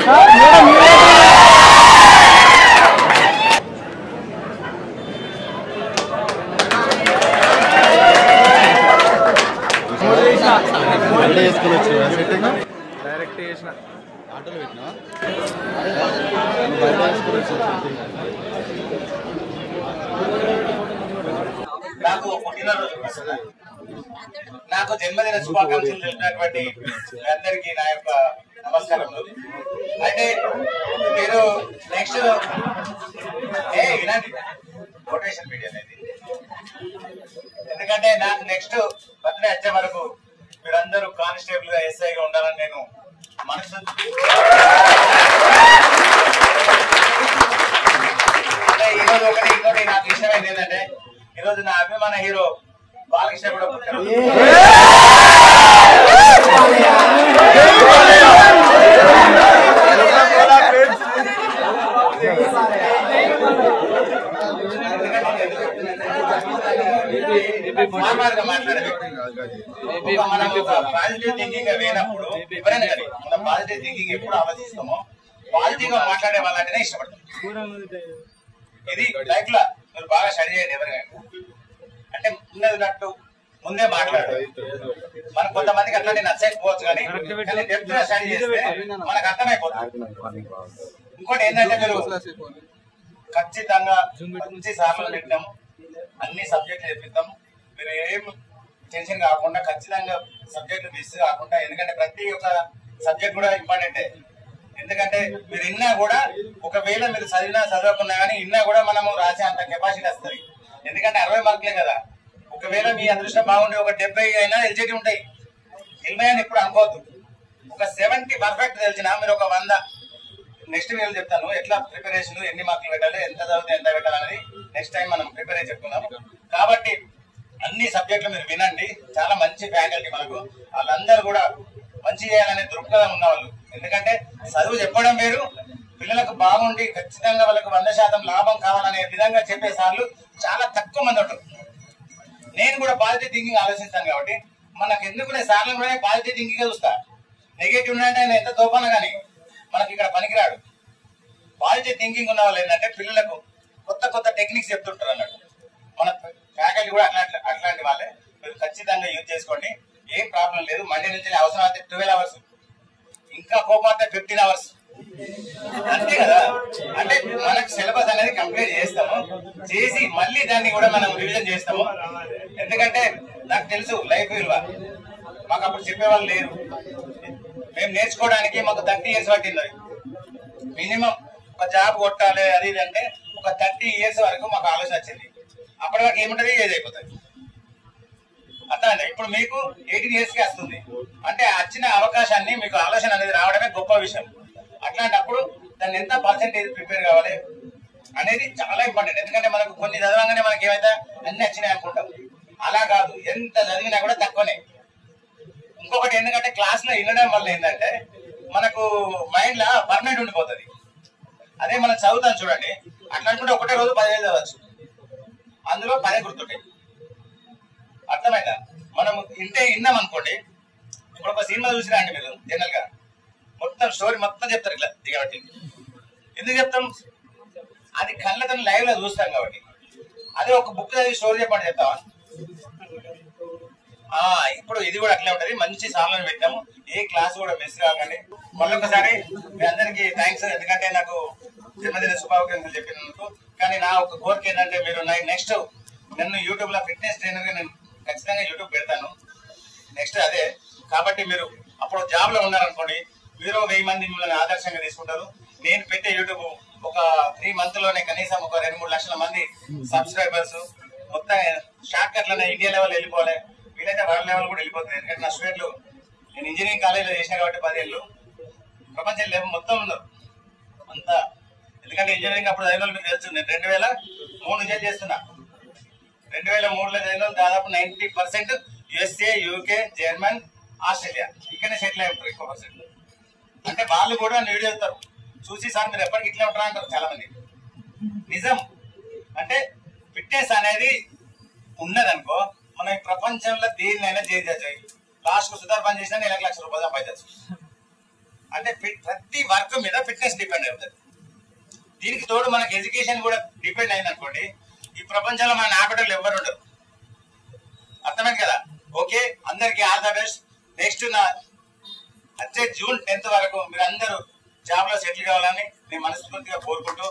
Direct చేసిన ఆటోలో పెట్టినా నాకు పుట్టినరోజు నాకు జన్మదిన శుభాకాంక్షలు తెలిపినటువంటి అందరికీ నా యొక్క నమస్కారములు. అయితే మీరు నెక్స్ట్ వినండి మోటివేషన్ మీడియా అనేది, ఎందుకంటే నాకు నెక్స్ట్ బర్త్డే వచ్చే వరకు మీరందరూ కానిస్టేబుల్ గా ఎస్ఐగా ఉండాలని నేను మనసు ఈరోజు ఇంకోటి నాకు ఇష్టమైంది ఏంటంటే ఈరోజు నా అభిమాన హీరో బాలకృష్ణ కూడా పుట్టారు. మనం పాజిటివ్ థింకింగ్ గా వేయనప్పుడు ఎవరైనా కానీ మనం పాజిటివ్ థింకింగ్ ఎప్పుడు ఆలోచిస్తామో పాజిటివ్ గా మాట్లాడే వాళ్ళంటేనే ఇష్టపడతాం. ఇది లైఫ్ లో మీరు బాగా స్టడీ చేయండి. ఎవరైనా అంటే ఉన్నట్టు ముందే మాట్లాడు. మన కొంతమందికి అట్లా నచ్చకపోవచ్చు, కానీ డెప్త్ గా స్టడీ చేస్తే మనకు అర్థమైపోతుంది. ఇంకోటి ఏంటంటే మీరు ఖచ్చితంగా మంచి సార్లు పెట్టాము, అన్ని సబ్జెక్టులు చెప్పిస్తాం. మీరు ఏం టెన్షన్ కాకుండా ఖచ్చితంగా సబ్జెక్టు మిస్ కాకుండా, ఎందుకంటే ప్రతి ఒక్క సబ్జెక్ట్ కూడా ఇంపార్టెంటే. ఎందుకంటే మీరు ఇన్నా కూడా ఒకవేళ మీరు చదవకున్నా కానీ ఇన్నా కూడా మనము రాసే అంత కెపాసిటీ వస్తుంది. ఎందుకంటే 60 మార్కులే కదా. ఒకవేళ మీ అదృష్టం బాగుండి ఒక 70 అయినా ఎల్జెటి ఉంటాయి. 80 అని ఇప్పుడు అనుకోవద్దు. ఒక 70 పర్ఫెక్ట్ తెలిసినా మీరు ఒక 100 నెక్స్ట్ వీళ్ళు చెప్తాను ఎట్లా ప్రిపరేషన్, ఎన్ని మార్కులు పెట్టాలి, ఎంత చదివితే ఎంత పెట్టాలి అనేది నెక్స్ట్ టైం మనం ప్రిపేర్ అయి చెప్పుకుందాం. కాబట్టి అన్ని సబ్జెక్టులు మీరు వినండి. చాలా మంచి ఫ్యాకల్టీ మనకు, వాళ్ళందరూ కూడా మంచి చేయాలనే దృక్పథం ఉన్నవాళ్ళు. ఎందుకంటే చదువు చెప్పడం వేరు, పిల్లలకు బాగుండి ఖచ్చితంగా వాళ్ళకు 100% లాభం కావాలనే విధంగా చెప్పే సార్లు చాలా తక్కువ మంది ఉంటారు. నేను కూడా పాజిటివ్ థింకింగ్ ఆలోచిస్తాను కాబట్టి మనకు ఎందుకు సార్లు కూడా పాజిటివ్ థింకింగ్ చూస్తా. నెగిటివ్ అంటే ఆయన ఎంత తోపన కానీ మనకి ఇక్కడ పనికిరాడు. పాజిటివ్ థింకింగ్ ఉన్న వాళ్ళు ఏంటంటే పిల్లలకు కొత్త కొత్త టెక్నిక్స్ చెప్తుంటారు అన్నట్టు. మన ఫ్యాకల్టీ కూడా అట్లాంటి వాళ్ళే. మీరు ఖచ్చితంగా యూజ్ చేసుకోండి, ఏం ప్రాబ్లం లేదు. మండే నుంచి అవసరం అయితే 12 అవర్స్, ఇంకా కోపం అయితే 15 అవర్స్, అంతే కదా. అంటే మనకు సిలబస్ అనేది కంప్లీట్ చేస్తాము, చేసి మళ్ళీ దాన్ని కూడా మనం రివిజన్ చేస్తాము. ఎందుకంటే నాకు తెలుసు లైఫ్ విలువ, మాకు అప్పుడు చెప్పేవాళ్ళు లేరు. మేము నేర్చుకోవడానికి మాకు 30 years పట్టింది. మినిమం ఒక జాబ్ కొట్టాలి అది ఇది అంటే ఒక 30 years వరకు మాకు ఆలోచన వచ్చింది. అప్పటి వరకు ఏముంటది, ఏజ్ అయిపోతుంది. అర్థం. ఇప్పుడు మీకు 18 years కి వస్తుంది అంటే వచ్చిన అవకాశాన్ని మీకు ఆలోచన అనేది రావడమే గొప్ప విషయం. అట్లాంటప్పుడు దాన్ని ఎంత పర్సెంటేజ్ ప్రిపేర్ కావాలి అనేది చాలా ఇంపార్టెంట్. ఎందుకంటే మనకు కొన్ని చదవగానే మనకి ఏమైతే అన్ని వచ్చినాయి అనుకుంటాం, అలా కాదు. ఎంత చదివినా కూడా తక్కువనే. ఇంకొకటి ఎందుకంటే క్లాస్ లో వినడం వల్ల ఏంటంటే మనకు మైండ్ లా పర్మనెంట్ ఉండిపోతుంది. అదే మనం చదువుతాం చూడండి, అట్లా అనుకుంటే ఒకటే రోజు 10 వేలు చదవచ్చు, అందులో 10 గుర్తుంటాయి. అర్థమైందా? మనం విన్నాం అనుకోండి. ఇప్పుడు ఒక సినిమా చూసినా అండి మీరు జనరల్ గా మొత్తం స్టోరీ మొత్తం చెప్తారు ఇట్లా దిగబట్టి. ఎందుకు చెప్తాం? అది కళ్ళతో లైవ్ లో చూస్తాం కాబట్టి. అదే ఒక బుక్ చదివి స్టోరీ చెప్పండి చెప్తావా? ఇప్పుడు ఇది కూడా అట్లే ఉంటది. మంచి సార్లను పెట్టాము, ఏ క్లాస్ కూడా మిస్ కాకండి. మళ్ళొకసారి మీ అందరికి థ్యాంక్స్, ఎందుకంటే నాకు జన్మదిన శుభాకాంక్షలు చెప్పినందుకు. కానీ నా ఒక కోరిక ఏంటంటే మీరు నెక్స్ట్ నన్ను యూట్యూబ్ లో ఫిట్నెస్ ట్రైనర్ గా నేను ఖచ్చితంగా యూట్యూబ్ పెడతాను నెక్స్ట్. అదే కాబట్టి మీరు అప్పుడు జాబ్ లో ఉన్నారనుకోండి, మీరు 1000 మంది మిమ్మల్ని ఆదర్శంగా తీసుకుంటారు. నేను పెట్టే యూట్యూబ్ ఒక 3 months లోనే కనీసం ఒక 2-3 లక్షల మంది సబ్స్క్రైబర్స్, మొత్తం షార్ట్ కట్ లోనే ఇండియా లెవెల్ వెళ్ళిపోవాలి, వీలైతే వరల్డ్ లెవెల్ కూడా వెళ్ళిపోతుంది. ఎందుకంటే నా స్టూడెంట్లు నేను ఇంజనీరింగ్ కాలేజీలో చేసిన కాబట్టి 10 ఏళ్ళు ప్రపంచం లెవెల్ మొత్తం ఉన్నారు అంతా. ఎందుకంటే ఇంజనీరింగ్ అప్పుడు చదివిన వాళ్ళు మీకు తెలుసు, నేను 2003 నుంచి చేస్తున్నా. 2003లో చదివిన వాళ్ళు దాదాపు 90% USA, UK, జర్మన్, ఆస్ట్రేలియా ఇక్కడనే సెటిల్ అయి ఉంటారు ఎక్కువ పర్సెంట్. అంటే వాళ్ళు కూడా వీడియో చేస్తారు, చూసి సార్ మీరు ఎప్పటికి ఇట్లా ఉంటారా అంటారు చాలా మంది. నిజం. అంటే ఫిట్నెస్ అనేది ఉన్నదనుకో మనం ఈ ప్రపంచంలో దేన్నైనా చేయొచ్చు. లాస్ట్ కు సుధార్ పని చేసినా 1,00,000 రూపాయలు సంపాదించచ్చు. అంటే ప్రతి వర్క్ మీద ఫిట్నెస్ డిపెండ్ అవుతుంది. దీనికి తోడు మనకి ఎడ్యుకేషన్ కూడా డిపెండ్ అయింది అనుకోండి, ఈ ప్రపంచంలో మన ఆపటోళ్ళు ఎవరు ఉండరు. అర్థమైంది కదా? ఓకే, అందరికి ఆల్ ద బెస్ట్. నెక్స్ట్ వచ్చే జూన్ 10th వరకు మీరు అందరూ జాబ్ లో సెటిల్ కావాలని నేను మనస్ఫూర్తిగా కోరుకుంటూ